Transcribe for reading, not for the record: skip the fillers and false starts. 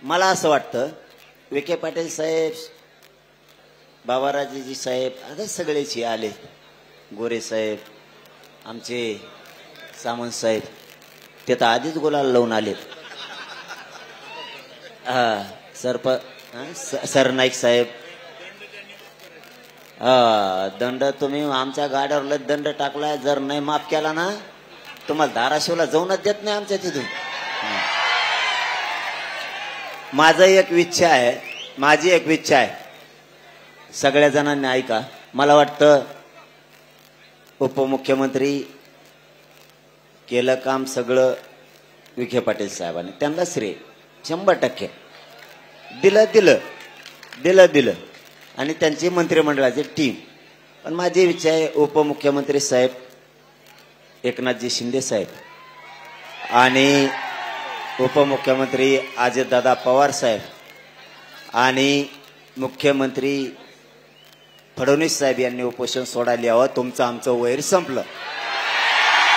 मला असं वाटतं विखे पाटील साहेब, बाबाराजेजी साहेब, आता सगळेच आले, गोरे साहेब, आमचे सामंत साहेब, ते तर आधीच गुलाल लावून आलेत. सरनाईक साहेब, दंड तुम्ही आमच्या गाड्यावर दंड टाकलाय, जर नाही माफ केला ना तुम्हाला धाराशिवला जाऊनच देत नाही आमच्या तिथून. माझी एक इच्छा आहे, सगळ्या जणांनी ऐका. मला वाटतं उपमुख्यमंत्री केलं काम सगळं विखे पाटील साहेबांनी, त्यांना श्रेय 100% दिलं आणि त्यांची मंत्रिमंडळाची टीम. पण माझी इच्छा आहे उपमुख्यमंत्री साहेब एकनाथजी शिंदे साहेब आणि उपमुख्यमंत्री अजितदादा पवार साहेब आणि मुख्यमंत्री फडणवीस साहेब यांनी उपोषण सोडायला यावं. तुमचं आमचं वैर संपलं.